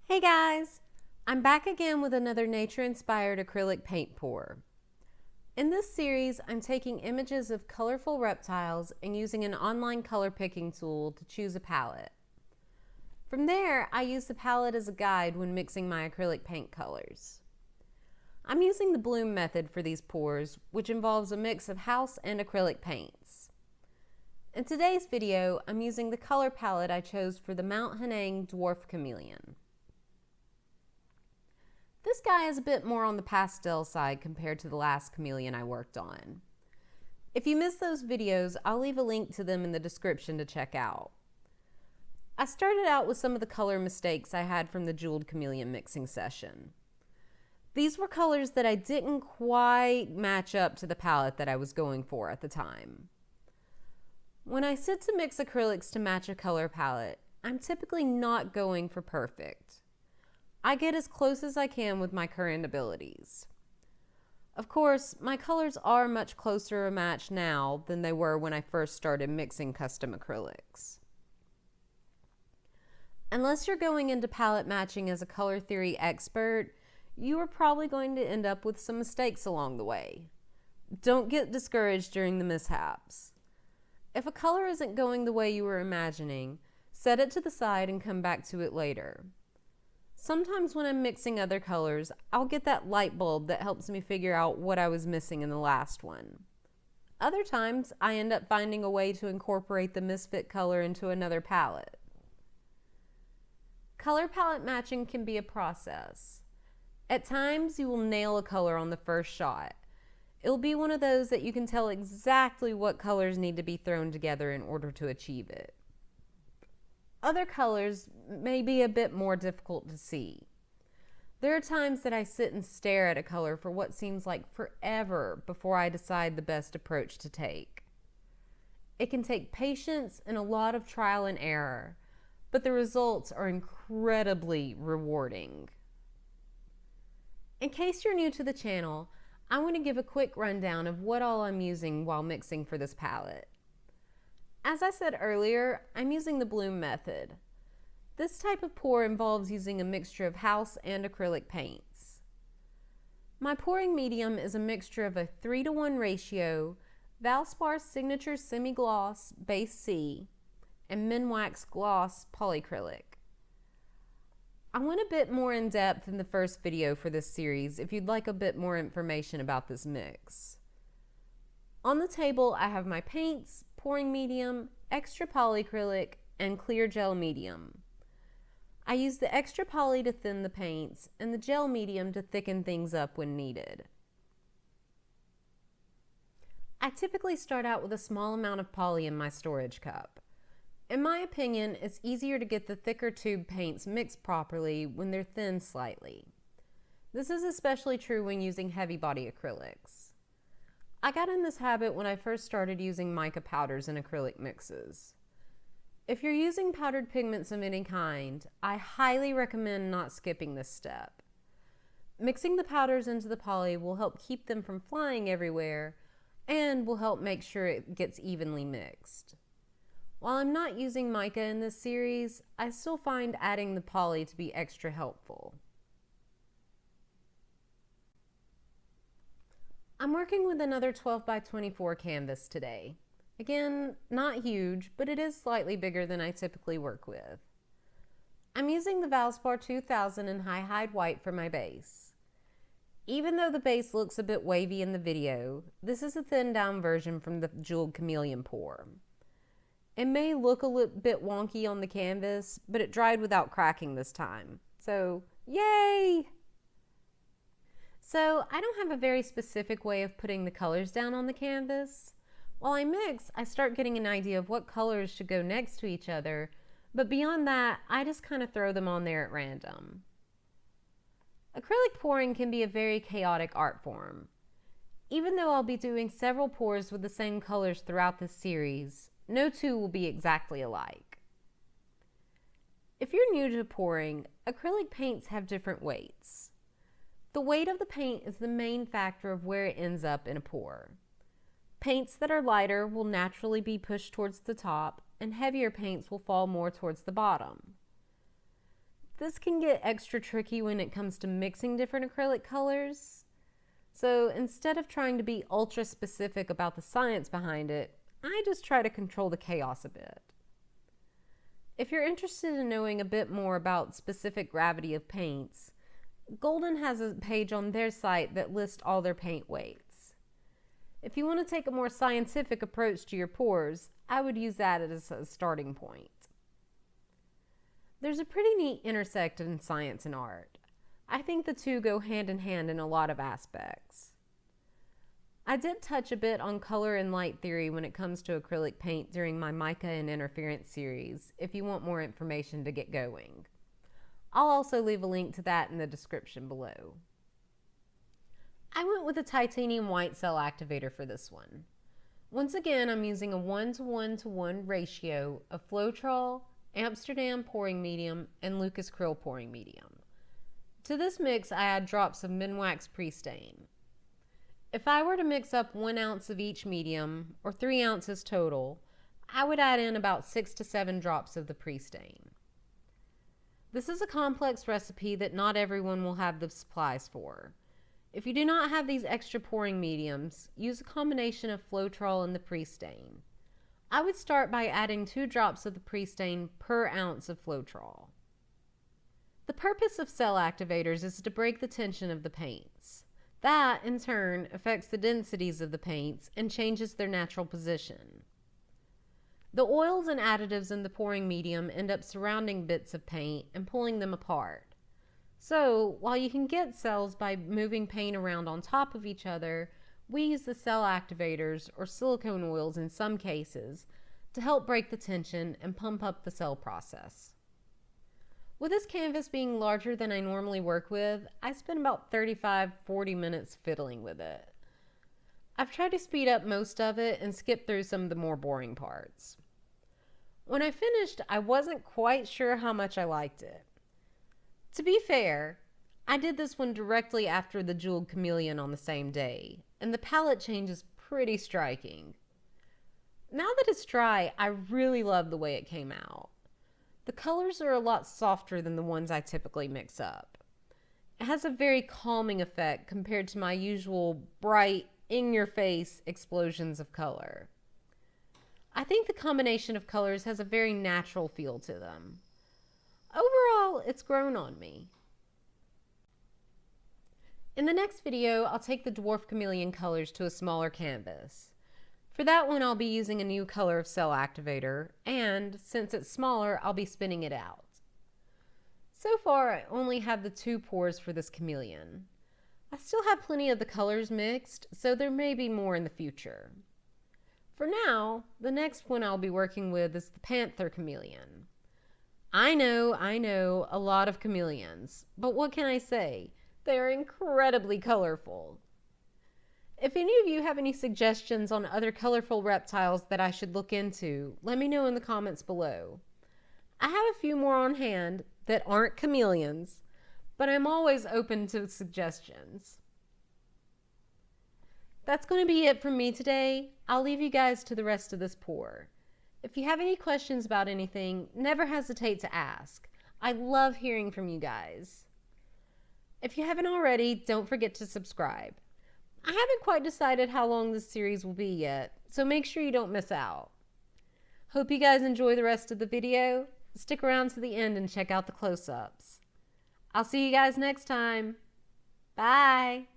Hey guys! I'm back again with another nature-inspired acrylic paint pour. In this series, I'm taking images of colorful reptiles and using an online color picking tool to choose a palette. From there, I use the palette as a guide when mixing my acrylic paint colors. I'm using the bloom method for these pours, which involves a mix of house and acrylic paints. In today's video, I'm using the color palette I chose for the Mount Hanang Dwarf Chameleon. This guy is a bit more on the pastel side compared to the last chameleon I worked on. If you missed those videos, I'll leave a link to them in the description to check out. I started out with some of the color mistakes I had from the jeweled chameleon mixing session. These were colors that I didn't quite match up to the palette that I was going for at the time. When I sit to mix acrylics to match a color palette, I'm typically not going for perfect. I get as close as I can with my current abilities. Of course, my colors are much closer a match now than they were when I first started mixing custom acrylics. Unless you're going into palette matching as a color theory expert, you are probably going to end up with some mistakes along the way. Don't get discouraged during the mishaps. If a color isn't going the way you were imagining, set it to the side and come back to it later. Sometimes when I'm mixing other colors, I'll get that light bulb that helps me figure out what I was missing in the last one. Other times, I end up finding a way to incorporate the misfit color into another palette. Color palette matching can be a process. At times, you will nail a color on the first shot. It'll be one of those that you can tell exactly what colors need to be thrown together in order to achieve it. Other colors may be a bit more difficult to see. There are times that I sit and stare at a color for what seems like forever before I decide the best approach to take. It can take patience and a lot of trial and error, but the results are incredibly rewarding. In case you're new to the channel, I want to give a quick rundown of what all I'm using while mixing for this palette. As I said earlier, I'm using the bloom method. This type of pour involves using a mixture of house and acrylic paints. My pouring medium is a mixture of a 3:1 ratio Valspar Signature Semi-Gloss Base C and Minwax Gloss Polyacrylic. I went a bit more in depth in the first video for this series if you'd like a bit more information about this mix. On the table, I have my paints, pouring medium, extra polyacrylic, and clear gel medium. I use the extra poly to thin the paints and the gel medium to thicken things up when needed. I typically start out with a small amount of poly in my storage cup. In my opinion, it's easier to get the thicker tube paints mixed properly when they're thinned slightly. This is especially true when using heavy body acrylics. I got in this habit when I first started using mica powders in acrylic mixes. If you're using powdered pigments of any kind, I highly recommend not skipping this step. Mixing the powders into the poly will help keep them from flying everywhere and will help make sure it gets evenly mixed. While I'm not using mica in this series, I still find adding the poly to be extra helpful. I'm working with another 12x24 canvas today. Again, not huge, but it is slightly bigger than I typically work with. I'm using the Valspar 2000 in High Hide White for my base. Even though the base looks a bit wavy in the video, this is a thinned down version from the Jeweled Chameleon pour. It may look a bit wonky on the canvas, but it dried without cracking this time. So, yay! So I don't have a very specific way of putting the colors down on the canvas. While I mix, I start getting an idea of what colors should go next to each other, but beyond that, I just kind of throw them on there at random. Acrylic pouring can be a very chaotic art form. Even though I'll be doing several pours with the same colors throughout this series, no two will be exactly alike. If you're new to pouring, acrylic paints have different weights. The weight of the paint is the main factor of where it ends up in a pour. Paints that are lighter will naturally be pushed towards the top, and heavier paints will fall more towards the bottom. This can get extra tricky when it comes to mixing different acrylic colors. So instead of trying to be ultra specific about the science behind it, I just try to control the chaos a bit. If you're interested in knowing a bit more about specific gravity of paints, Golden has a page on their site that lists all their paint weights. If you want to take a more scientific approach to your pours, I would use that as a starting point. There's a pretty neat intersect in science and art. I think the two go hand in hand in a lot of aspects. I did touch a bit on color and light theory when it comes to acrylic paint during my mica and interference series, if you want more information to get going. I'll also leave a link to that in the description below. I went with a titanium white cell activator for this one. Once again, I'm using a 1:1:1 ratio of Floetrol, Amsterdam pouring medium, and Lucas Krill pouring medium. To this mix, I add drops of Minwax pre-stain. If I were to mix up 1 ounce of each medium, or 3 ounces total, I would add in about 6 to 7 drops of the pre-stain. This is a complex recipe that not everyone will have the supplies for. If you do not have these extra pouring mediums, use a combination of Floetrol and the pre-stain. I would start by adding 2 drops of the pre-stain per ounce of Floetrol. The purpose of cell activators is to break the tension of the paints. That, in turn, affects the densities of the paints and changes their natural position. The oils and additives in the pouring medium end up surrounding bits of paint and pulling them apart. So, while you can get cells by moving paint around on top of each other, we use the cell activators, or silicone oils in some cases, to help break the tension and pump up the cell process. With this canvas being larger than I normally work with, I spend about 35-40 minutes fiddling with it. I've tried to speed up most of it and skip through some of the more boring parts. When I finished, I wasn't quite sure how much I liked it. To be fair, I did this one directly after the Jeweled Chameleon on the same day, and the palette change is pretty striking. Now that it's dry, I really love the way it came out. The colors are a lot softer than the ones I typically mix up. It has a very calming effect compared to my usual bright, in-your-face explosions of color. I think the combination of colors has a very natural feel to them. Overall, it's grown on me. In the next video, I'll take the Dwarf Chameleon colors to a smaller canvas. For that one, I'll be using a new color of cell activator, and since it's smaller, I'll be spinning it out. So far, I only have the 2 pours for this chameleon. I still have plenty of the colors mixed, so there may be more in the future. For now, the next one I'll be working with is the Panther Chameleon. I know, a lot of chameleons, but what can I say? They are incredibly colorful. If any of you have any suggestions on other colorful reptiles that I should look into, let me know in the comments below. I have a few more on hand that aren't chameleons, but I'm always open to suggestions. That's going to be it from me today. I'll leave you guys to the rest of this pour. If you have any questions about anything, never hesitate to ask. I love hearing from you guys. If you haven't already, don't forget to subscribe. I haven't quite decided how long this series will be yet, so make sure you don't miss out. Hope you guys enjoy the rest of the video. Stick around to the end and check out the close-ups. I'll see you guys next time. Bye!